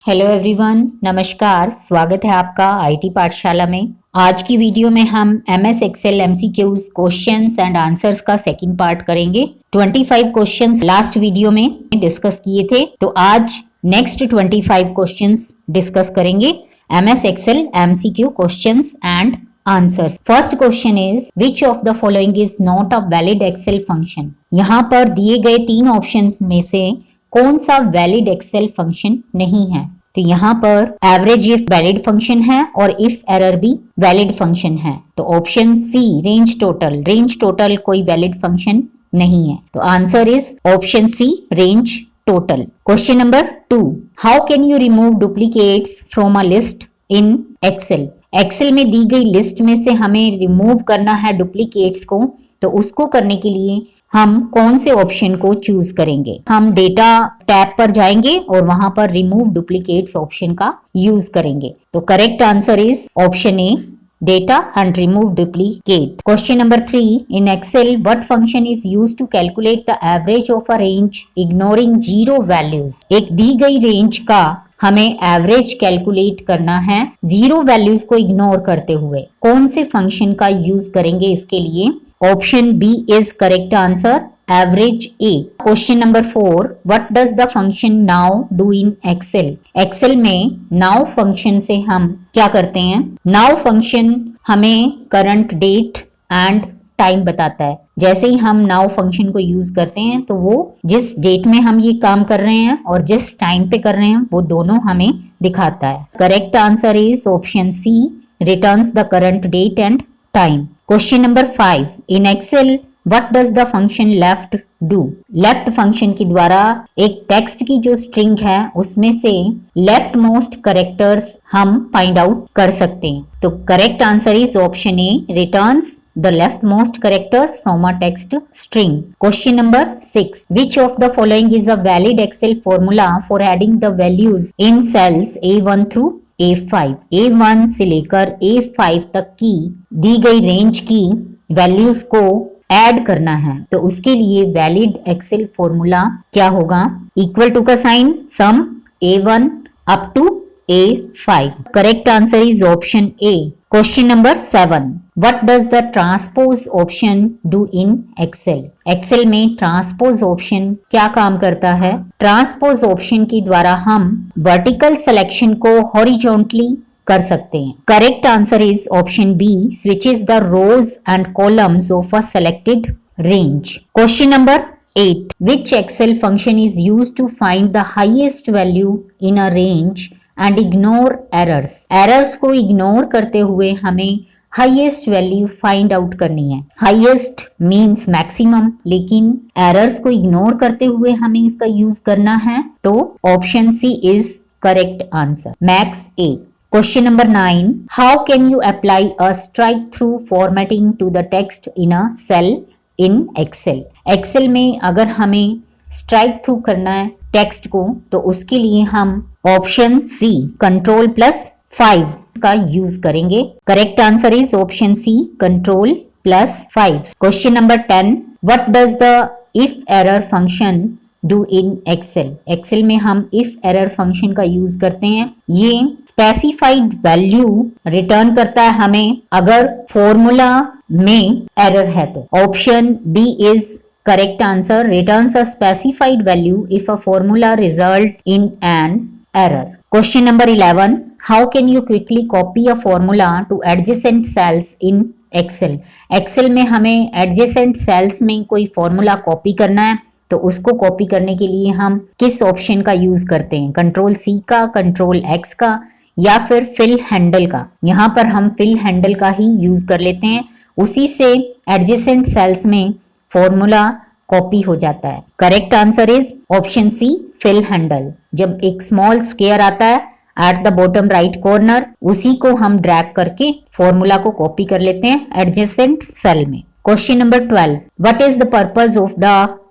Hello everyone, नमस्कार। स्वागत है आपका आईटी पाठशाला में। आज की वीडियो में हम MS Excel MCQs questions and answers का सेकंड पार्ट करेंगे। 25 क्वेश्चंस लास्ट वीडियो में डिस्कस किए थे, तो आज नेक्स्ट 25 क्वेश्चंस डिस्कस करेंगे MS Excel MCQ questions and answers. First question is which of the following is not a valid Excel function. यहाँ पर दिए गए 3 ऑप्शन में से कौन सा वैलिड एक्सेल फंक्शन नहीं है? तो यहाँ पर एवरेज इफ वैलिड फंक्शन है और इफ एरर भी वैलिड फंक्शन है। तो ऑप्शन सी रेंज टोटल कोई वैलिड फंक्शन नहीं है। तो answer is option C range total. Question number 2, how can you remove duplicates from a list in Excel. Excel में दी गई लिस्ट में से हमें रिमूव करना है डुप्लीकेट्स को, तो उसको करने के लिए हम कौन से ऑप्शन को चूज करेंगे? हम डेटा टैब पर जाएंगे और वहां पर रिमूव डुप्लीकेट्स ऑप्शन का यूज करेंगे। तो correct answer is option A data and remove duplicate. Question number 3, in Excel what function is used to calculate the average of a range ignoring 0 values. एक दी गई रेंज का हमें average calculate करना है 0 वैल्यूज को इग्नोर करते हुए। कौन से फंक्शन का यूज करेंगे इसके लिए? Option B is correct answer, average A. Question number 4, what does the function now do in Excel. Excel में नाउ फंक्शन से हम क्या करते हैं? नाउ फंक्शन हमें करंट डेट एंड टाइम बताता है। जैसे ही हम नाउ फंक्शन को यूज करते हैं तो वो जिस डेट में हम ये काम कर रहे हैं और जिस टाइम पे कर रहे हैं वो दोनों हमें दिखाता है। Correct answer is option C returns the current date and time. Question number 5, in Excel what does the function left do. Left function के द्वारा एक टेक्स्ट की जो स्ट्रिंग है उसमें से लेफ्ट मोस्ट कैरेक्टर्स हम फाइंड आउट कर सकते हैं। तो correct answer is option A returns the leftmost characters from a text string. Question number 6, which of the following is a valid Excel formula for adding the values in cells A1 through A5। A1 से लेकर A5 तक की दी गई range की values को add करना है, तो उसके लिए वैलिड एक्सेल फॉर्मूला क्या होगा? इक्वल टू का साइन, sum A1 up to A5। Correct answer is option A. Question number 7, what does the transpose option do in Excel. Excel में ट्रांसपोज ऑप्शन क्या काम करता है? ट्रांसपोज ऑप्शन के द्वारा हम वर्टिकल सिलेक्शन को हॉरिजॉन्टली कर सकते हैं। Correct answer is option B switches the rows and columns of a selected range. Question number 8, which Excel function is used to find the highest value in a range and ignore errors। Errors को ignore करते हुए हमें highest value find out करनी है। Highest means maximum, लेकिन errors को ignore करते हुए हमें इसका यूज करना है, तो option C is correct answer, max A. Question number 9, how can you apply a strikethrough formatting to the text in a cell in Excel. Excel में अगर हमें स्ट्राइक थ्रू करना है टेक्स्ट को, तो उसके लिए हम ऑप्शन सी Ctrl+5 का यूज करेंगे। Correct answer is option C Ctrl+5। Question number 10, what does the if error function do in Excel. Excel में हम इफ एरर फंक्शन का यूज करते हैं। ये स्पेसिफाइड वैल्यू रिटर्न करता है हमें अगर फॉर्मूला में एरर है तो। Option B is correct answer, returns a specified value if a formula result in an error. Question number 11, how can you quickly copy a formula to adjacent cells in Excel। Excel में हमें adjacent cells में कोई formula copy करना है, तो उसको copy करने के लिए हम किस ऑप्शन का यूज करते हैं? Ctrl+C का, Ctrl+X का, या फिर फिल हैंडल का। यहाँ पर हम फिल हैंडल का ही यूज कर लेते हैं, उसी से एडजेसेंट सेल्स में फॉर्मूला कॉपी हो जाता है। Correct answer is option C fill handle. जब एक स्मॉल स्क्वायर आता है at the bottom right corner, उसी को हम ड्रैग करके फॉर्मूला को कॉपी कर लेते हैं एडजेसेंट सेल में। Question number 12, what is the purpose of the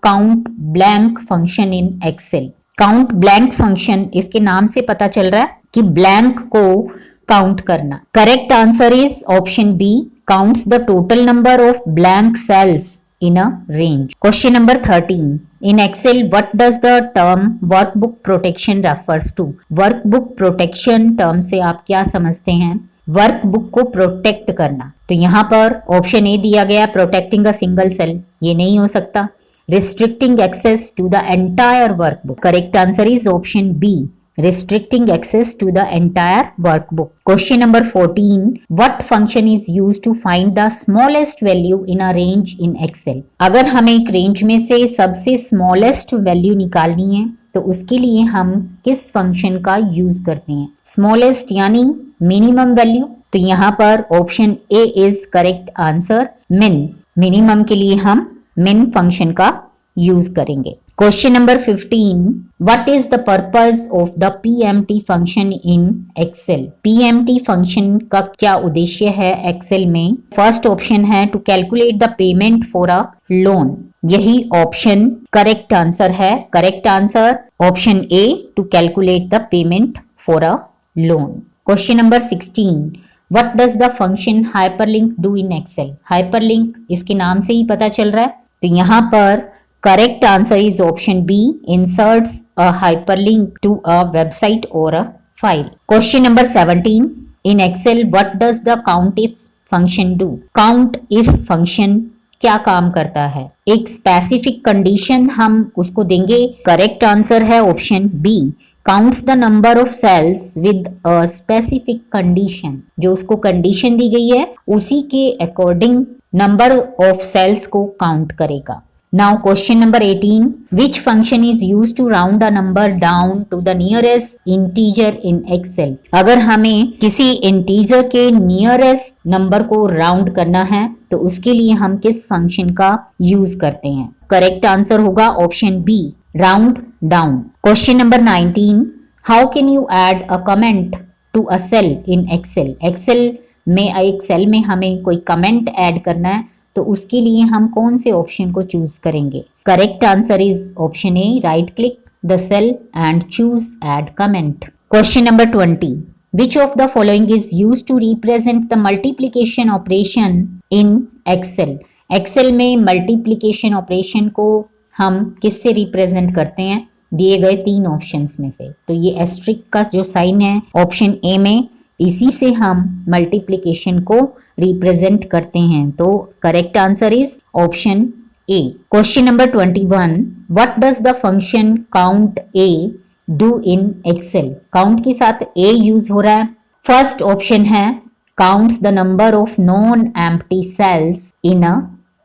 count blank function in Excel. Count blank function, इसके नाम से पता चल रहा है कि ब्लैंक को काउंट करना। Correct answer is option B counts the total number of blank cells in a range. Question number 13. In Excel, what does the term workbook protection refers to? Workbook protection term से आप क्या समझते हैं? Workbook को protect करना। तो यहाँ पर ऑप्शन ए दिया गया प्रोटेक्टिंग अ सिंगल सेल, ये नहीं हो सकता। Restricting access to the entire workbook, correct answer is option B, restricting access to the entire workbook. Question number 14. What function is used to find the smallest value in a range in Excel? अगर हमें एक range में से सबसे smallest value निकालनी है तो उसके लिए हम किस फंक्शन का यूज करते हैं? स्मॉलेस्ट यानी मिनिमम वैल्यू। तो यहाँ पर option A is correct answer, min. Minimum के लिए हम मिन फंक्शन का यूज करेंगे। Question number 15. What is the purpose of the PMT function in Excel? PMT function का क्या उद्देश्य है एक्सेल में? फर्स्ट ऑप्शन है to calculate the payment for a loan, यही ऑप्शन करेक्ट आंसर है। Correct answer option A, to calculate the payment for a loan. Question number 16. What does the function hyperlink do in Excel? Hyperlink इसके नाम से ही पता चल रहा है। तो यहाँ पर correct answer is option B, inserts a hyperlink to a website or a file. Question number 17. In Excel, what does the COUNTIF function do? COUNTIF function क्या काम करता है? एक स्पेसिफिक कंडीशन हम उसको देंगे। करेक्ट आंसर है option B, counts the number of cells with a specific condition. जो उसको कंडीशन दी गई है उसी के अकॉर्डिंग नंबर ऑफ सेल्स को काउंट करेगा। Now question number 18. Which function is used to round a number down to the nearest integer in Excel? अगर हमें किसी इंटीजर के नियरेस्ट नंबर को राउंड करना है तो उसके लिए हम किस फंक्शन का यूज करते हैं? करेक्ट आंसर होगा option B, round down. Question number 19. How can you add a comment to a cell in Excel? Excel में एक सेल में हमें कोई कमेंट ऐड करना है तो उसके लिए हम कौन से ऑप्शन को चूज करेंगे? Correct answer is option A, right click the cell and choose add comment. Question number 20. Which of the following is used to represent the multiplication operation in Excel? Excel में multiplication operation को हम किससे represent करते हैं? दिए गए तीन options में से। तो ये एस्ट्रिक का जो साइन है ऑप्शन ए में, इसी से हम मल्टीप्लिकेशन को रिप्रेजेंट करते हैं। तो correct answer is option A. Question number 21. What does the function count A do in Excel? Count के साथ ए यूज हो रहा है। फर्स्ट ऑप्शन है counts the number of non empty cells in a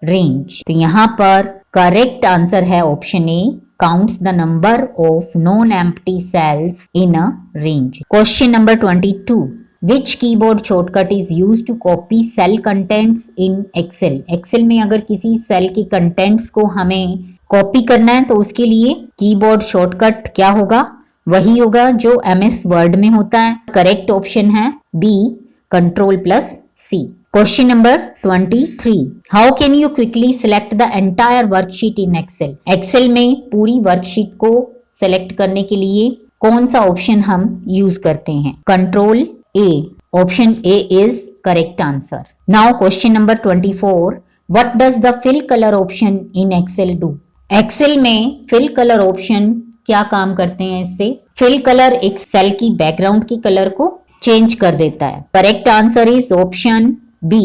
range. तो यहाँ पर correct answer है option A, counts the number of non-empty cells in a range. Question number 22. Which keyboard shortcut is used to copy cell contents in Excel? Excel में अगर किसी cell के contents को हमें कॉपी करना है तो उसके लिए कीबोर्ड शॉर्टकट क्या होगा? वही होगा जो MS वर्ड में होता है। करेक्ट ऑप्शन है B, Ctrl+C. Question number 23. How can you quickly select the entire worksheet in Excel? Excel में पूरी वर्कशीट को सेलेक्ट करने के लिए कौन सा ऑप्शन हम यूज करते हैं? Ctrl A. Option A is correct answer. Now question number 24. What does the fill color option in Excel do? Excel में fill color option क्या काम करते हैं? इससे fill color एक सेल की बैकग्राउंड की कलर को चेंज कर देता है। Correct answer is option B,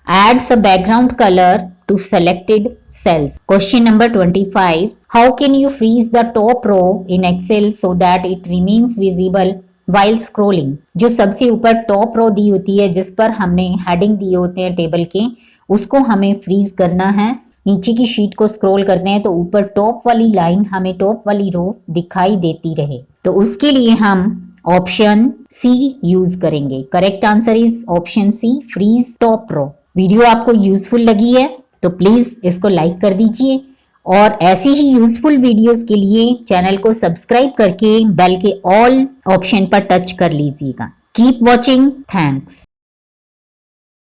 adds a background color to selected cells. Question number 25. How can you freeze the top row in Excel so that it remains visible while scrolling? जो सबसे ऊपर top row दी होती है जिस पर हमने heading दिए होते हैं टेबल के, उसको हमें फ्रीज करना है। नीचे की शीट को स्क्रॉल करते हैं तो ऊपर टॉप वाली लाइन हमें टॉप वाली रो दिखाई देती रहे। तो उसके लिए हम ऑप्शन सी यूज करेंगे। Correct answer is option C, freeze top row. Video आपको यूजफुल लगी है तो प्लीज इसको लाइक कर दीजिए और ऐसी ही यूजफुल वीडियोस के लिए चैनल को सब्सक्राइब करके बेल के ऑल ऑप्शन पर टच कर लीजिएगा। Keep watching, thanks.